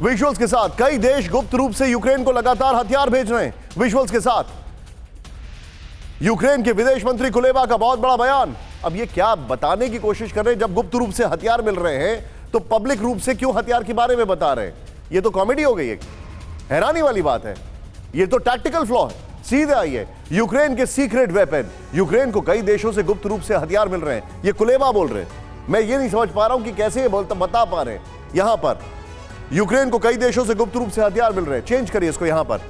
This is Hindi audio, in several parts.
विजुअल्स के साथ कई देश गुप्त रूप से यूक्रेन को लगातार हथियार भेज रहे हैं। विजुअल्स के साथ यूक्रेन के विदेश मंत्री कुलेबा का बहुत बड़ा बयान। अब ये क्या बताने की कोशिश कर रहे हैं, जब गुप्त रूप से हथियार मिल रहे हैं तो पब्लिक रूप से क्यों हथियार के बारे में बता रहे हैं? ये तो कॉमेडी हो गई है, हैरानी वाली बात है। ये तो टैक्टिकल फ्लॉ है। सीधे आइए, यूक्रेन के सीक्रेट वेपन, यूक्रेन को कई देशों से गुप्त रूप से हथियार मिल रहे हैं, ये कुलेबा बोल रहे हैं। मैं ये नहीं समझ पा रहा हूं कि कैसे ये बता पा रहे हैं। यहां पर यूक्रेन को कई देशों से गुप्त रूप से हथियार मिल रहे हैं। चेंज करिए इसको, यहां पर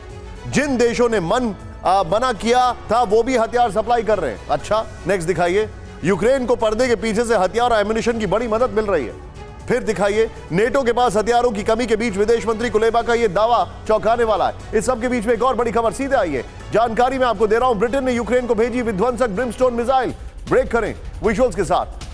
जिन देशों ने मना किया था वो भी हथियार सप्लाई कर रहे हैं। अच्छा, नेक्स्ट दिखाइए। यूक्रेन को पर्दे के पीछे से हथियार और एम्युनिशन की बड़ी मदद मिल रही है। फिर दिखाइए, नेटो के पास हथियारों की कमी के बीच विदेश मंत्री कुलेबा का यह दावा चौंकाने वाला है। इस सब के बीच में एक और बड़ी खबर। सीधे आइए, जानकारी मैं आपको दे रहा हूं। ब्रिटेन ने यूक्रेन को भेजी विध्वंसक ब्रिमस्टोन मिसाइल। ब्रेक करें विजुअल्स के साथ।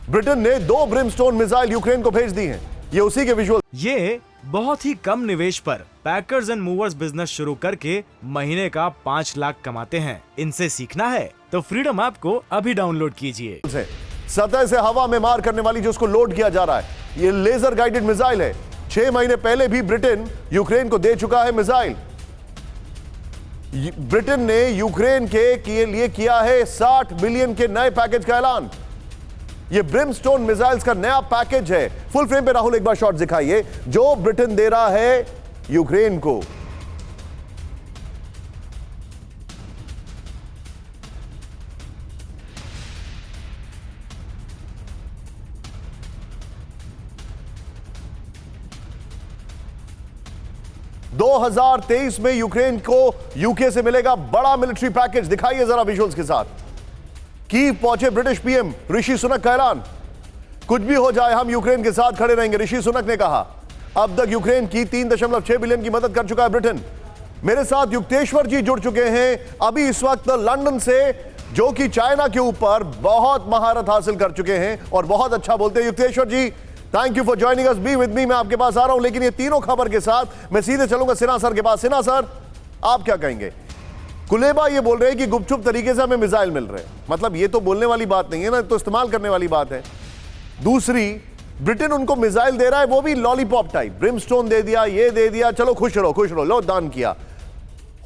ब्रिटेन ने 2 ब्रिमस्टोन मिसाइल यूक्रेन को भेज दी हैं। ये उसी के विजुअल। ये बहुत ही कम निवेश पर पैकर्स एंड मूवर्स बिजनेस शुरू करके महीने का 5 लाख कमाते हैं। इनसे सीखना है तो फ्रीडम ऐप को अभी डाउनलोड कीजिए। सतह से हवा में मार करने वाली जो उसको लोड किया जा रहा है, ये लेजर गाइडेड मिसाइल है। 6 महीने पहले भी ब्रिटेन यूक्रेन को दे चुका है मिसाइल। ब्रिटेन ने यूक्रेन के लिए किया है 60 बिलियन के नए पैकेज का ऐलान। ये ब्रिमस्टोन मिसाइल्स का नया पैकेज है। फुल फ्रेम पे राहुल एक बार शॉट दिखाइए, जो ब्रिटेन दे रहा है यूक्रेन को। दो 2023 में यूक्रेन को यूके से मिलेगा बड़ा मिलिट्री पैकेज। दिखाइए जरा विजुअल्स के साथ। कीव पहुंचे ब्रिटिश पीएम ऋषि सुनक का ऐलान। कुछ भी हो जाए हम यूक्रेन के साथ खड़े रहेंगे, ऋषि सुनक ने कहा। अब तक यूक्रेन की 3.6 बिलियन की मदद कर चुका है ब्रिटेन। मेरे साथ युक्तेश्वर जी जुड़ चुके हैं अभी इस वक्त लंदन से, जो कि चाइना के ऊपर बहुत महारत हासिल कर चुके हैं और बहुत अच्छा बोलते हैं। Yukteshwar ji, thank you for joining us, be with me. मैं आपके पास आ रहा हूं, लेकिन ये तीनों खबर के साथ मैं सीधे चलूंगा सिन्हा सर के पास। सिन्हा सर, आप क्या कहेंगे? कुलेबा ये बोल रहे हैं कि गुपचुप तरीके से हमें मिसाइल मिल रहे हैं। मतलब ये तो बोलने वाली बात नहीं है ना, तो इस्तेमाल करने वाली बात है। दूसरी, ब्रिटेन उनको मिसाइल दे रहा है, वो भी लॉलीपॉप टाइप। ब्रिमस्टोन दे दिया, ये दे दिया, चलो खुश रहो, लो दान किया।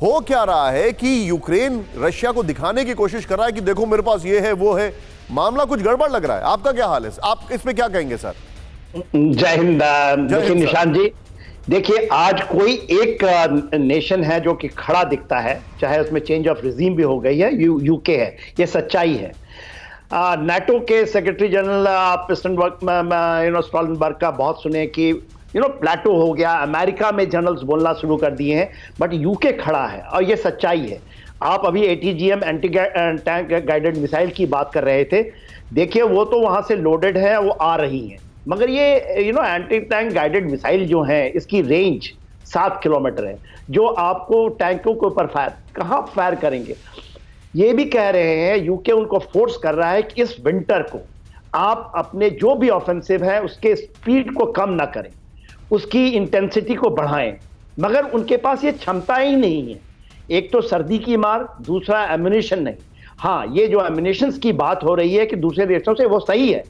हो क्या रहा है कि यूक्रेन रशिया को दिखाने की कोशिश कर रहा है कि देखो मेरे पास ये है वो है। मामला कुछ गड़बड़ लग रहा है। आपका क्या हाल है? आप इस पे क्या कहेंगे सर? जय हिंद। देखिए निशांत जी, देखिए आज कोई एक नेशन है जो कि खड़ा दिखता है, चाहे उसमें चेंज ऑफ रिजीम भी हो गई है, यूके है, ये सच्चाई है। नाटो के सेक्रेटरी जनरल स्टोल्टनबर्ग का बहुत सुने कि प्लेटो हो गया, अमेरिका में जनरल्स बोलना शुरू कर दिए हैं, बट यूके खड़ा है और ये सच्चाई है। आप अभी ATGM anti tank guided missile की बात कर रहे थे। देखिए वो तो वहां से लोडेड है, वो आ रही है, मगर ये एंटी टैंक गाइडेड मिसाइल जो है इसकी रेंज 7 किलोमीटर है, जो आपको टैंकों के ऊपर कहाँ फायर करेंगे। ये भी कह रहे हैं, यूके उनको फोर्स कर रहा है कि इस विंटर को आप अपने जो भी ऑफेंसिव है उसके स्पीड को कम ना करें, उसकी इंटेंसिटी को बढ़ाएं, मगर उनके पास ये क्षमता ही नहीं है। एक तो सर्दी की मार, दूसरा एम्युनिशन नहीं। हाँ, ये जो एम्युनिशन की बात हो रही है कि दूसरे देशों से, वो सही है।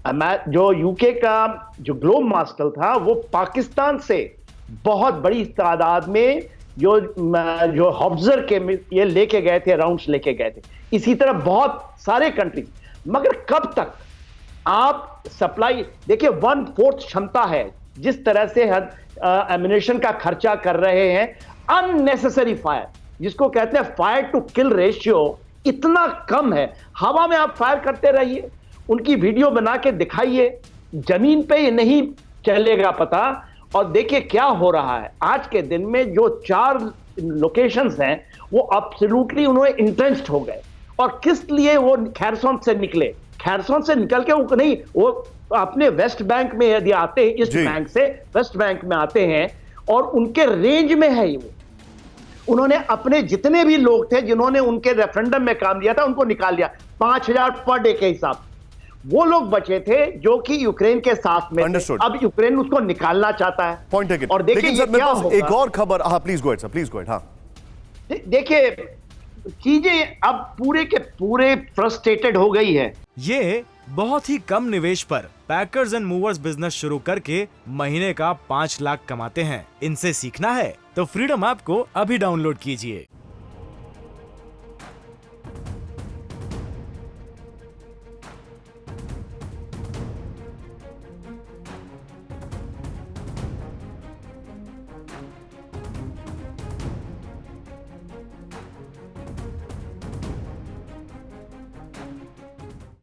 जो यूके का जो ग्लोब मास्टर था वो पाकिस्तान से बहुत बड़ी तादाद में जो हॉब्जर के ये लेके गए थे, राउंड्स लेके गए थे। इसी तरह बहुत सारे कंट्री, मगर कब तक आप सप्लाई, देखिए 1/4 क्षमता है जिस तरह से एम्युनिशन का खर्चा कर रहे हैं। अननेसेसरी फायर, जिसको कहते हैं फायर टू किल रेशियो इतना कम है। हवा में आप फायर करते रहिए, उनकी वीडियो बना के दिखाइए, जमीन पे ये नहीं चलेगा पता। और देखिए क्या हो रहा है आज के दिन में, जो 4 लोकेशंस हैं वो एब्सोल्युटली उन्होंने इंट्रेंच्ड हो गए। और किस लिए वो खैरसोन से निकले, खैरसोन से निकल के वो नहीं, वो अपने वेस्ट बैंक में यदि आते हैं, ईस्ट बैंक से वेस्ट बैंक में आते हैं और उनके रेंज में है वो। उन्होंने अपने जितने भी लोग थे जिन्होंने उनके रेफरेंडम में काम लिया था उनको निकाल दिया 5000 पर डे के हिसाब। वो लोग बचे थे जो कि यूक्रेन के साथ में थे। अब यूक्रेन उसको निकालना चाहता है। Point taken. और देखिए क्या होगा। एक और खबर, हाँ प्लीज गो अहेड। हाँ देखिए चीजें अब पूरे के पूरे फ्रस्ट्रेटेड हो गई है। ये बहुत ही कम निवेश पर पैकर्स एंड मूवर्स बिजनेस शुरू करके महीने का 5 लाख कमाते हैं। इनसे सीखना है तो फ्रीडम ऐप को अभी डाउनलोड कीजिए।